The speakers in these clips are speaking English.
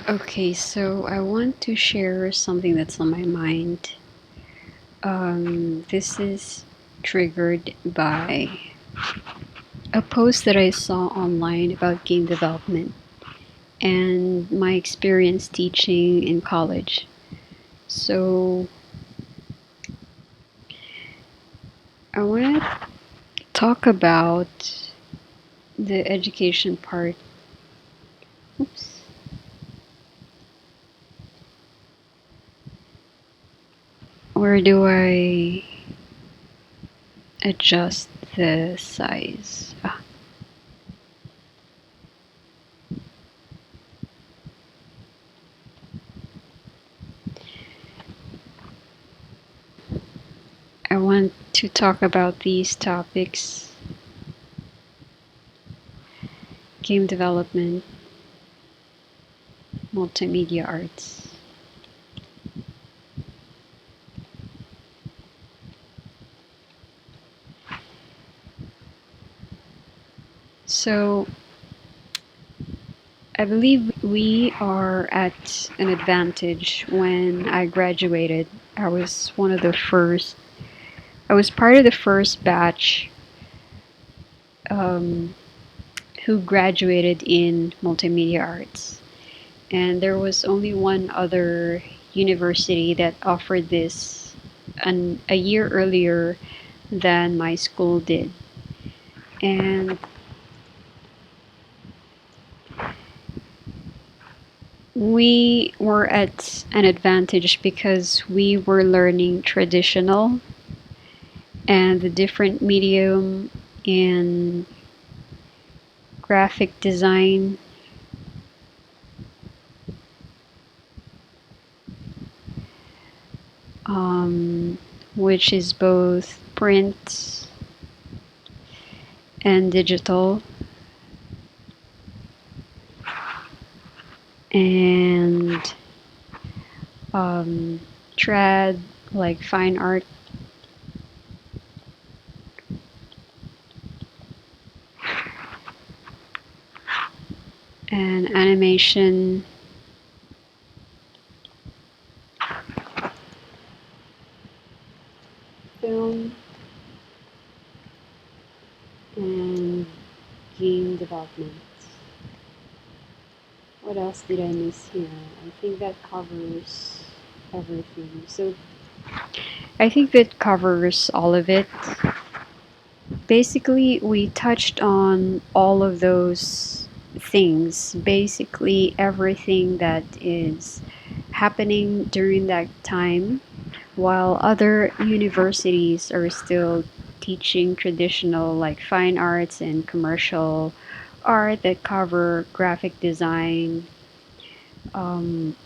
Okay, so I want to share something that's on my mind. This is triggered by a post that I saw online about game development and my experience teaching in college. So I want to talk about the education part. Oops. Where do I adjust the size? I want to talk about these topics: game development, multimedia arts. So I believe we are at an advantage. When I graduated, I was one of the first, I was part of the first batch um, who graduated in multimedia arts. And there was only one other university that offered this a year earlier than my school did. And we were at an advantage because we were learning traditional and the different medium in graphic design, um, which is both print and digital, and trad, like fine art, and animation, film, and game development. What else did I miss here? I think that covers everything. So I think that covers all of it. Basically, we touched on all of those things. Basically, everything that is happening during that time, while other universities are still teaching traditional, like fine arts and commercial art that cover graphic design. Um,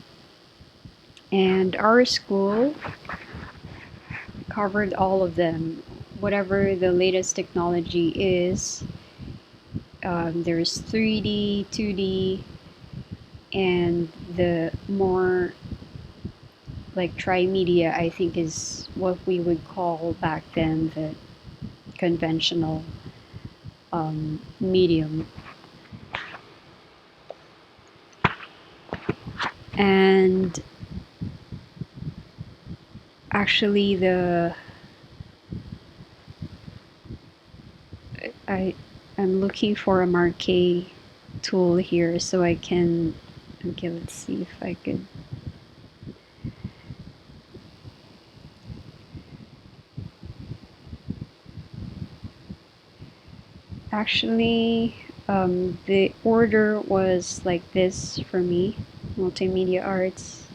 and our school covered all of them. Whatever the latest technology is, there's 3D, 2D, and the more like trimedia, I think, is what we would call back then the conventional medium. And actually, I I'm looking for a marquee tool here so I can. Okay, let's see if I could. Actually, the order was like this for me: multimedia arts,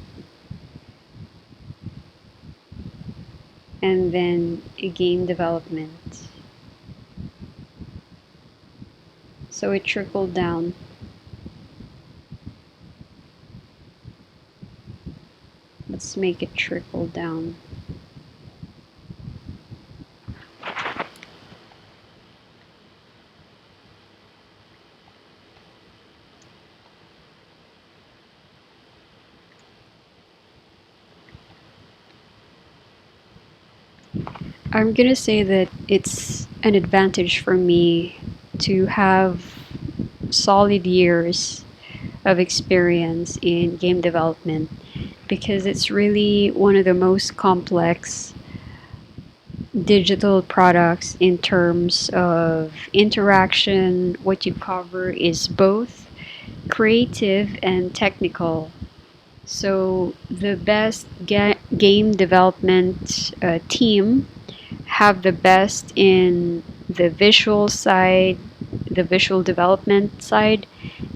and then a game development. So it trickled down. Let's make it trickle down. I'm gonna say that it's an advantage for me to have solid years of experience in game development because it's really one of the most complex digital products in terms of interaction. What you cover is both creative and technical. So the best game development team have the best in the visual side, the visual development side,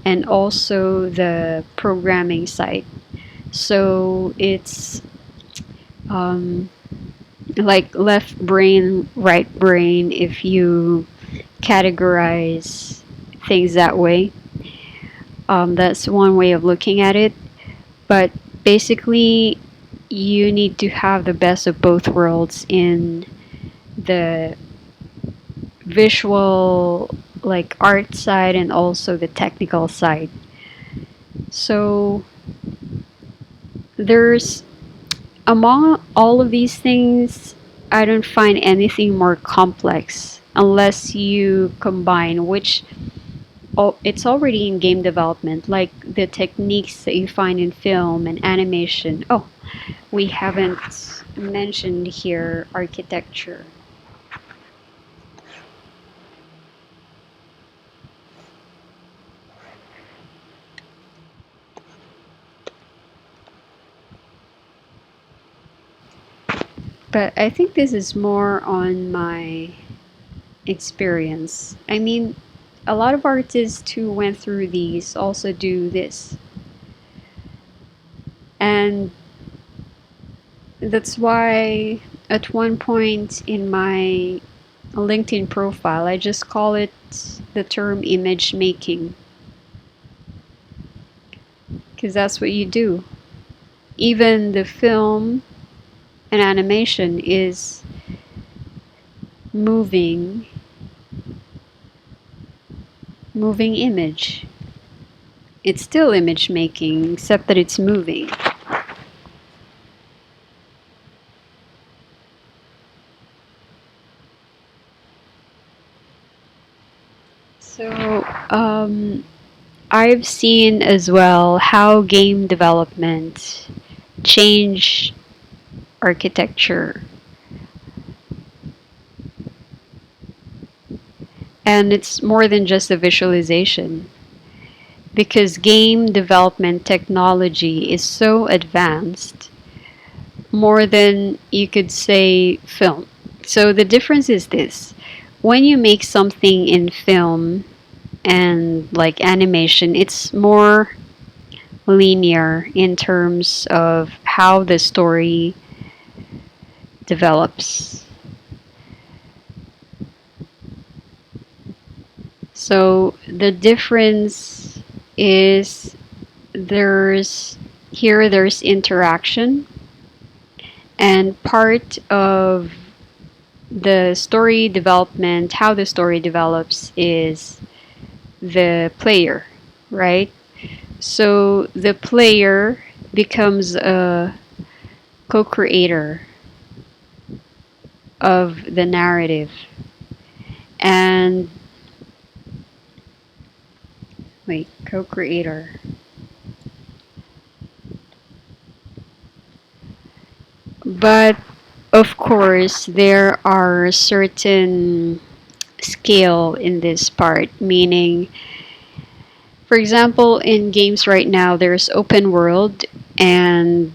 and also the programming side. So it's um, like left brain, right brain, if you categorize things that way. That's one way of looking at it. But basically, you need to have the best of both worlds in the visual, like art side, and also the technical side. So there's among all of these things, I don't find anything more complex unless you combine, which it's already in game development, like the techniques that you find in film and animation. Oh, we haven't mentioned here architecture. But I think this is more on my experience. I mean, a lot of artists who went through these also do this. And that's why at one point in my LinkedIn profile, I just call it the term image making because that's what you do. Even the film and animation is moving, moving image. It's still image making, except that it's moving. So, I've seen as well how game development change architecture. And it's more than just a visualization because game development technology is so advanced, more than you could say film. So the difference is this: when you make something in film and like animation, it's more linear in terms of how the story develops. So the difference is there's interaction, and part of the story development, how the story develops, is the player, right? So the player becomes a co-creator of the narrative. And wait, co-creator. But of course, there are certain scale in this part, meaning, for example, in games right now, there's open world, and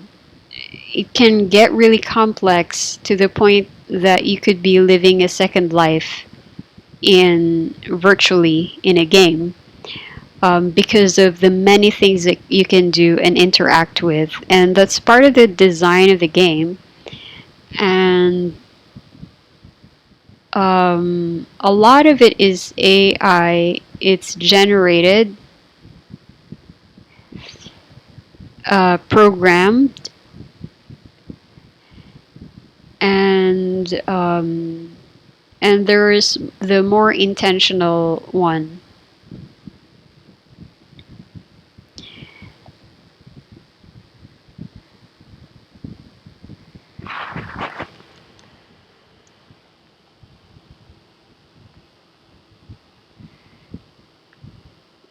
it can get really complex to the point that you could be living a second life in virtually in a game, because of the many things that you can do and interact with, and that's part of the design of the game. And a lot of it is AI. It's generated, programmed, and there is the more intentional one.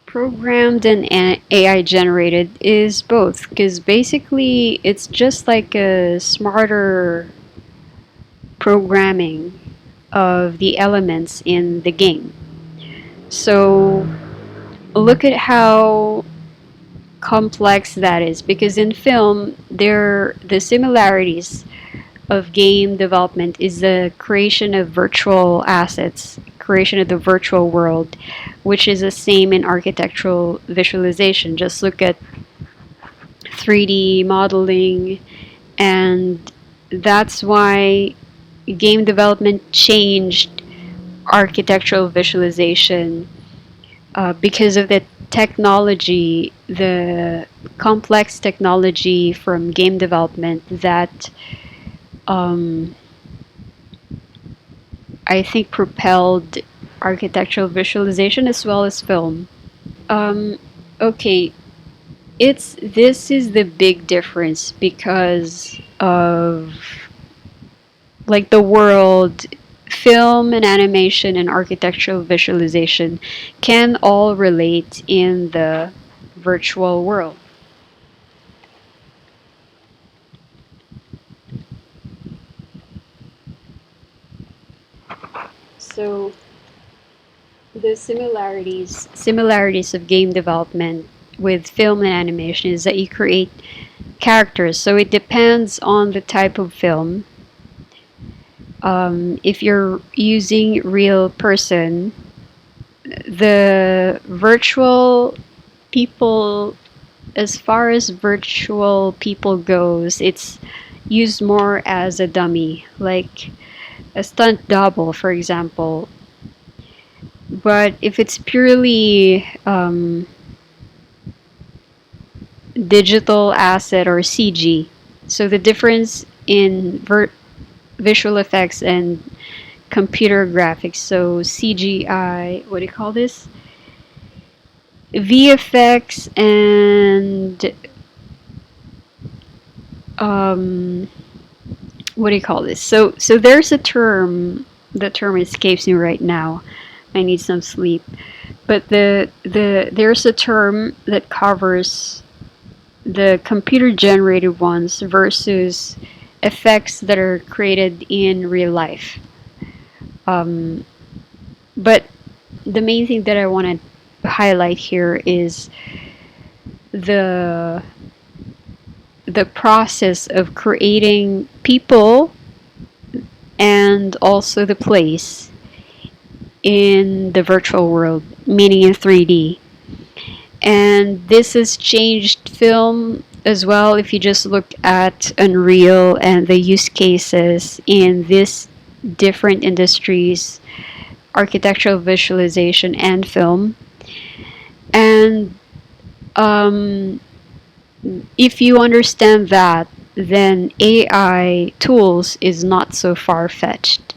Programmed and AI generated is both, because basically it's just like a smarter programming of the elements in the game. So look at how complex that is, because in film there the similarities of game development is the creation of virtual assets, creation of the virtual world, which is the same in architectural visualization. Just look at 3D modeling, and that's why game development changed architectural visualization, because of the technology, the complex technology from game development that um, I think propelled architectural visualization as well as film. Um, okay, it's this is the big difference because of like the world, film and animation and architectural visualization can all relate in the virtual world. So the similarities of game development with film and animation is that you create characters. So it depends on the type of film. If you're using real person, the virtual people, as far as virtual people goes, it's used more as a dummy, like a stunt double, for example. But if it's purely digital asset or CG, so the difference in visual effects and computer graphics, so CGI, what do you call this? VFX and um, what do you call this? So there's a term. The term escapes me right now. I need some sleep. But there's a term that covers the computer generated ones versus effects that are created in real life. Um, but the main thing that I want to highlight here is the the process of creating people and also the place in the virtual world, meaning in 3D. And this has changed film as well. If you just look at Unreal and the use cases in these different industries, architectural visualization and film. And um, if you understand that, then AI tools is not so far fetched.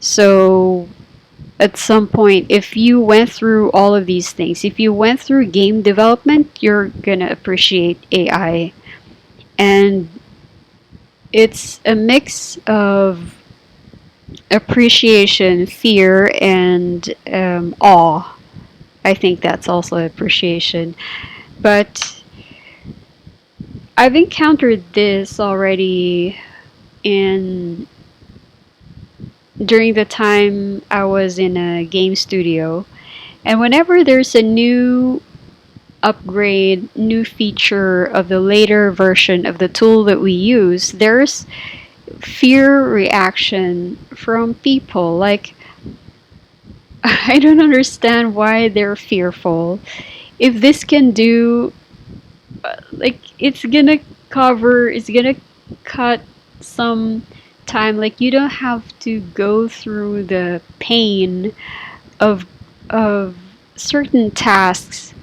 So at some point, if you went through all of these things, if you went through game development, you're gonna appreciate AI. And it's a mix of appreciation, fear, and awe. I think that's also appreciation. But I've encountered this already in during the time I was in a game studio. And whenever there's a new upgrade, new feature of the later version of the tool that we use, there's fear reaction from people. Like, I don't understand why they're fearful. If this can do, like, it's gonna cut some time. Like, you don't have to go through the pain of, of certain tasks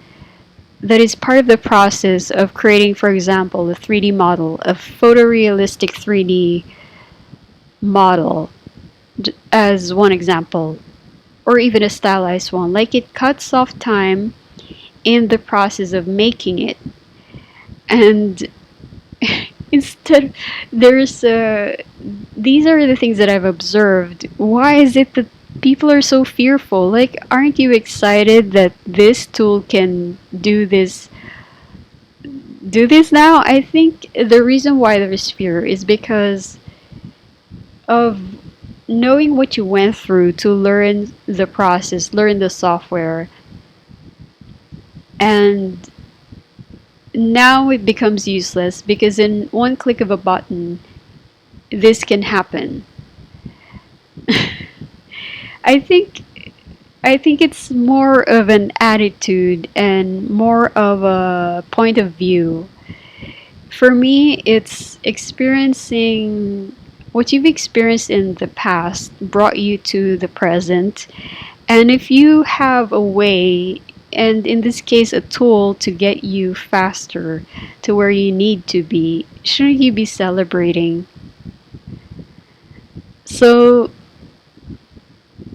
that is part of the process of creating, for example, a 3D model, a photorealistic 3D model, as one example, or even a stylized one. Like, it cuts off time in the process of making it. And instead, there's these are the things that I've observed. Why is it that people are so fearful. Like, aren't you excited that this tool can do this now? I think the reason why there's fear is because of knowing what you went through to learn the process, learn the software, and now it becomes useless because in one click of a button, this can happen. I think I think it's more of an attitude and more of a point of view. For me, it's experiencing what you've experienced in the past brought you to the present. And if you have a way, and in this case, a tool to get you faster to where you need to be, shouldn't you be celebrating? So,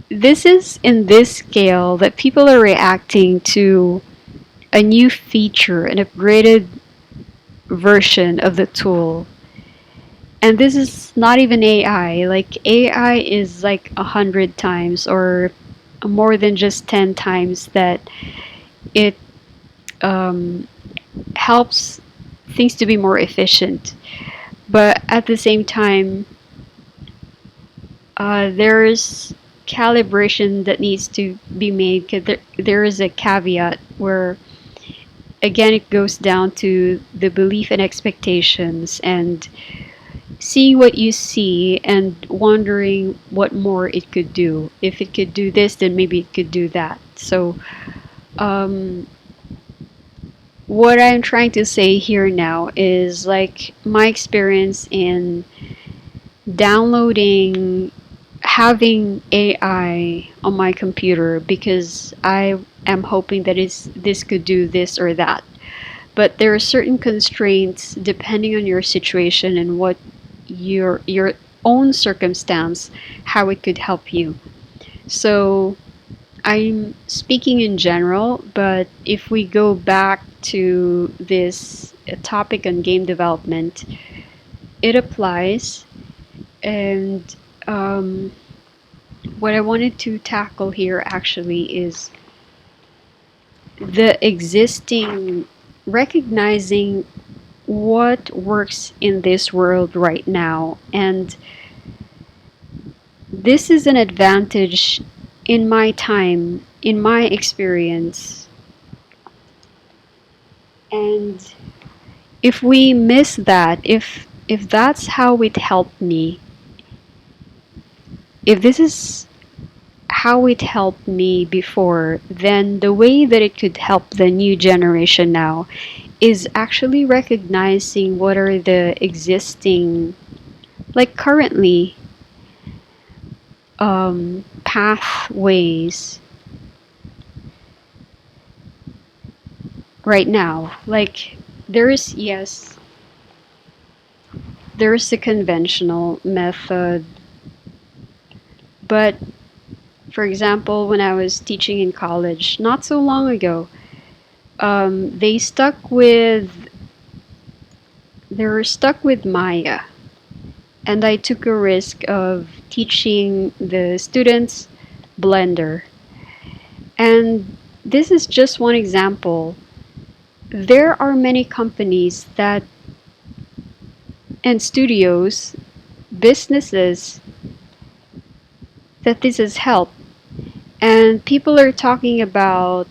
this is in this scale that people are reacting to a new feature, an upgraded version of the tool. And this is not even AI. Like AI is like 100 times or more than just 10 times that it um, helps things to be more efficient. But at the same time, there's calibration that needs to be made. 'Cause there is a caveat where, again, it goes down to the belief and expectations and seeing what you see and wondering what more it could do. If it could do this, then maybe it could do that. So, um, what I'm trying to say here now is like my experience in downloading, having AI on my computer because I am hoping that this could do this or that. But there are certain constraints depending on your situation and what your own circumstance, how it could help you. So I'm speaking in general, but if we go back to this topic on game development, it applies. And um, what I wanted to tackle here actually is the existing, recognizing what works in this world right now. And this is an advantage in my time, in my experience. And if we miss that, if that's how it helped me, if this is how it helped me before, then the way that it could help the new generation now is actually recognizing what are the existing, like currently, pathways right now. Like there is, yes, there is a conventional method, but for example, when I was teaching in college not so long ago, they stuck with they were stuck with Maya, and I took a risk of teaching the students Blender. And this is just one example. There are many companies that and studios, businesses that this has helped. And people are talking about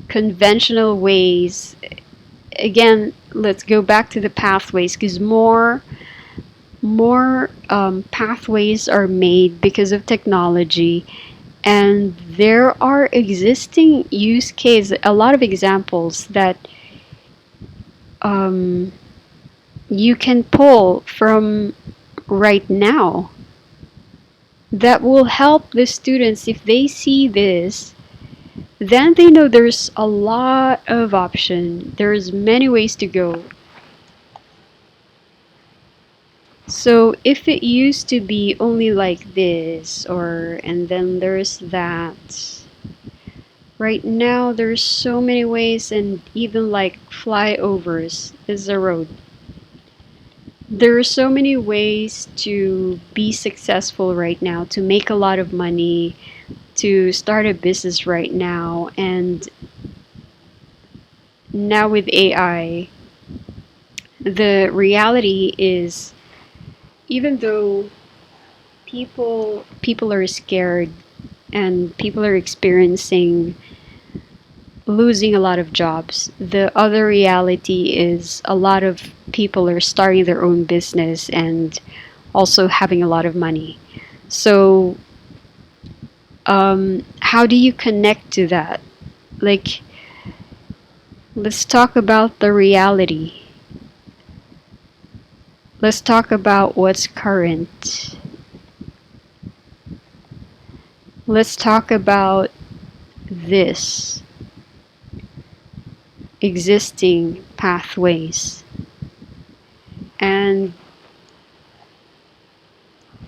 conventional ways. Again, let's go back to the pathways because more pathways are made because of technology, and there are existing use cases, a lot of examples that um, you can pull from right now that will help the students. If they see this, then they know there's a lot of option, there's many ways to go. So if it used to be only like this, or and then there's that, right now there's so many ways, and even like flyovers is a road. There are so many ways to be successful right now, to make a lot of money, to start a business right now. And now with AI, the reality is, even though people are scared and people are experiencing losing a lot of jobs, the other reality is a lot of people are starting their own business and also having a lot of money. So how do you connect to that? Like, let's talk about the reality. Let's talk about what's current. Let's talk about this existing pathways. And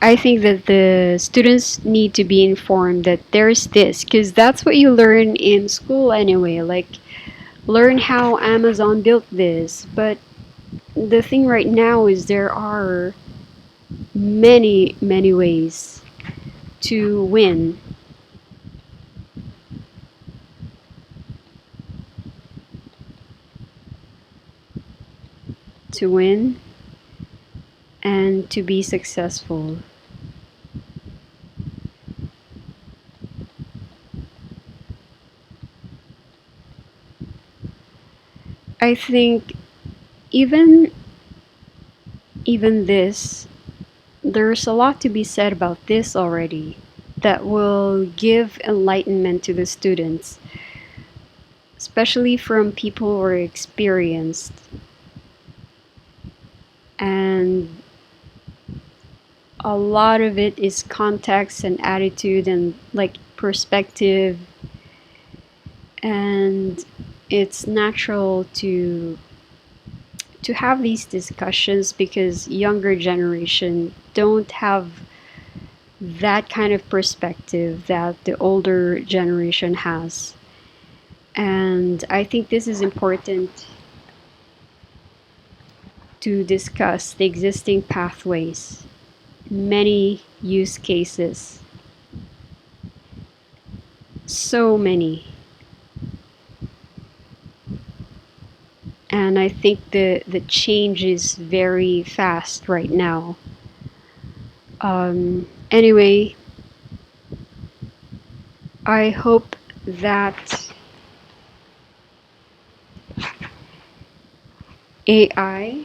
I think that the students need to be informed that there's this, because that's what you learn in school anyway. Like, learn how Amazon built this. But the thing right now is there are many, many ways to win. To win and to be successful. I think even even this, there's a lot to be said about this already that will give enlightenment to the students, especially from people who are experienced. And a lot of it is context and attitude and like perspective, and it's natural to have these discussions because younger generation don't have that kind of perspective that the older generation has. And I think this is important to discuss the existing pathways, many use cases, so many. And I think the change is very fast right now. Anyway, I hope that AI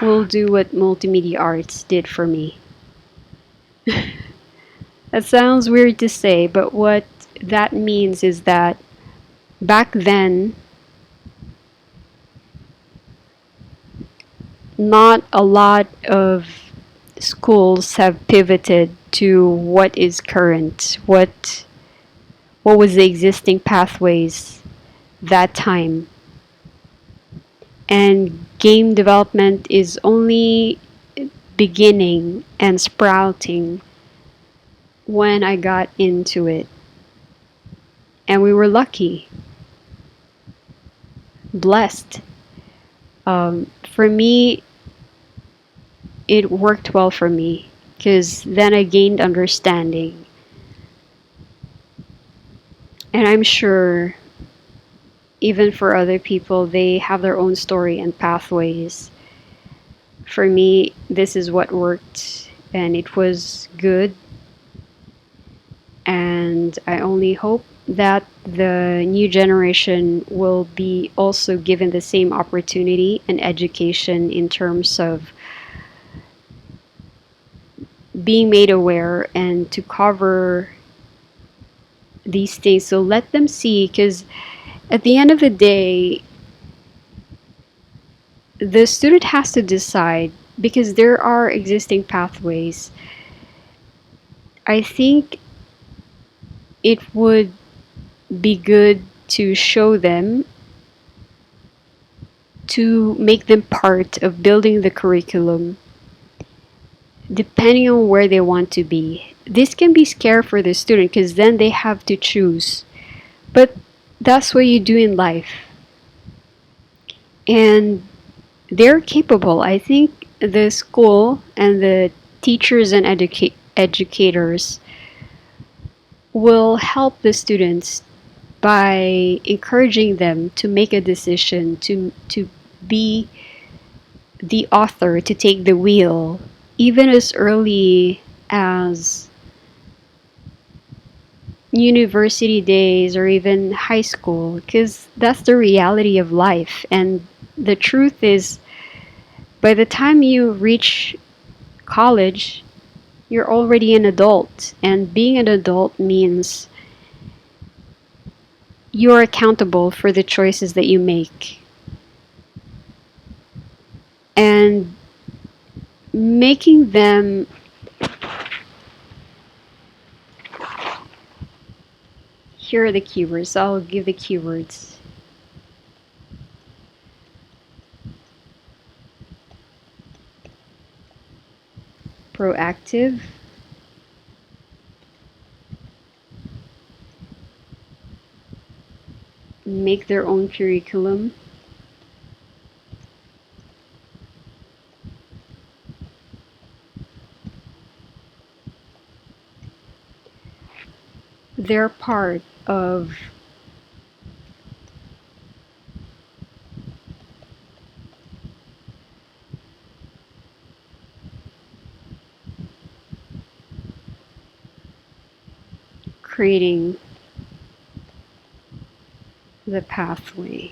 will do what Multimedia Arts did for me. That sounds weird to say, but what that means is that back then, not a lot of schools have pivoted to what is current, what was the existing pathways that time. And game development is only beginning and sprouting when I got into it. And we were lucky, blessed. For me, it worked well for me because then I gained understanding. And I'm sure even for other people, they have their own story and pathways. For me, this is what worked and it was good. And I only hope that the new generation will be also given the same opportunity and education in terms of being made aware and to cover these things. So let them see, because at the end of the day, the student has to decide because there are existing pathways. I think it would be good to show them, to make them part of building the curriculum depending on where they want to be. This can be scary for the student because then they have to choose. But that's what you do in life. And they're capable. I think the school and the teachers and educators will help the students by encouraging them to make a decision, to be the author, to take the wheel, even as early as university days or even high school, because that's the reality of life. And the truth is, by the time you reach college, you're already an adult. And being an adult means you're accountable for the choices that you make. And making them, here are the keywords. I'll give the keywords. Proactive, make their own curriculum, they're part of creating the pathway.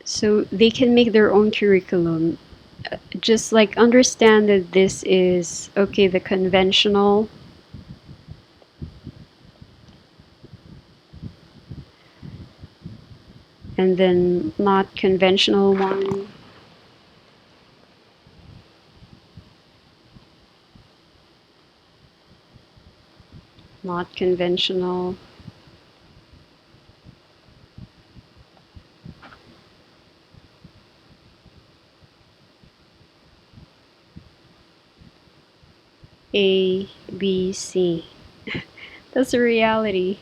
So they can make their own curriculum. Just like understand that this is okay, the conventional, and then not conventional one. Not conventional. A, B, C. That's the reality.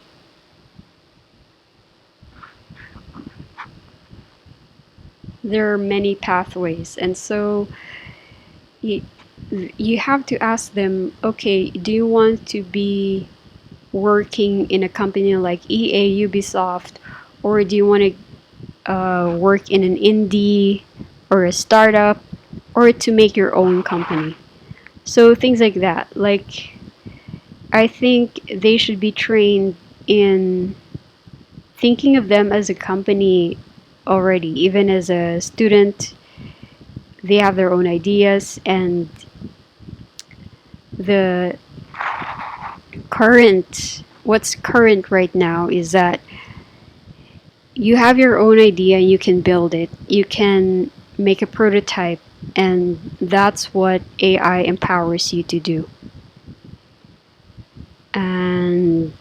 There are many pathways, and so you, you have to ask them, okay, do you want to be working in a company like EA, Ubisoft, or do you want to work in an indie or a startup, or to make your own company? So things like that. Like, I think they should be trained in thinking of them as a company already. Even as a student, they have their own ideas, and the what's current right now is that you have your own idea and you can build it. You can make a prototype, and that's what AI empowers you to do. And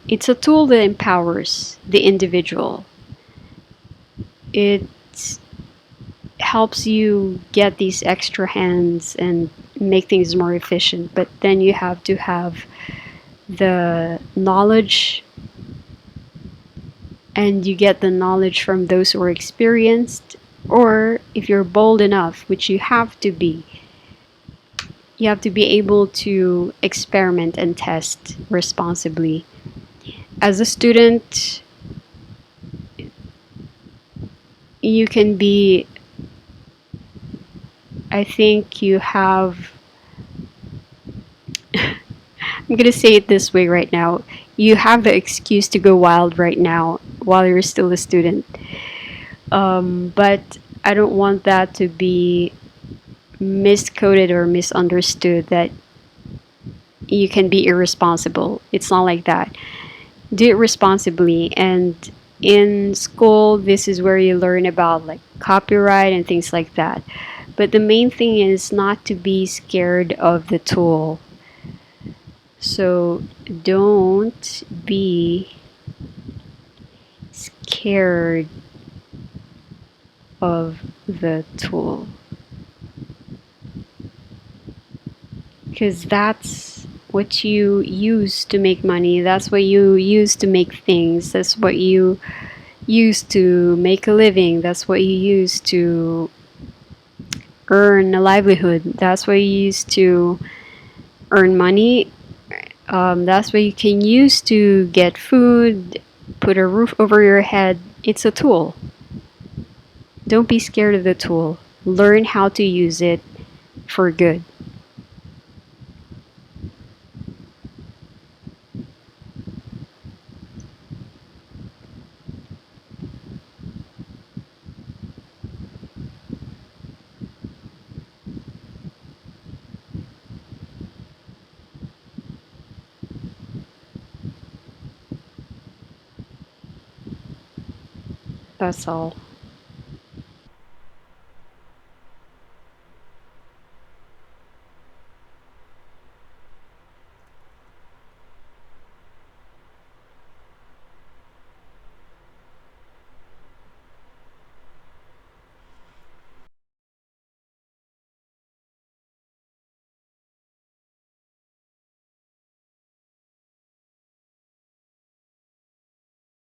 it's a tool that empowers the individual. It helps you get these extra hands and make things more efficient, but then you have to have the knowledge, and you get the knowledge from those who are experienced, or if you're bold enough, which you have to be able to experiment and test responsibly. As a student, you can be, I think you have, I'm going to say it this way right now. You have the excuse to go wild right now while you're still a student. But I don't want that to be miscoded or misunderstood that you can be irresponsible. It's not like that. Do it responsibly. And in school, this is where you learn about like copyright and things like that. But the main thing is not to be scared of the tool. So don't be scared of the tool. because that's what you use to make money. That's what you use to make things. That's what you use to make a living. That's what you use to earn a livelihood. That's what you use to earn money. That's what you can use to get food, put a roof over your head. It's a tool. Don't be scared of the tool. Learn how to use it for good. That's all.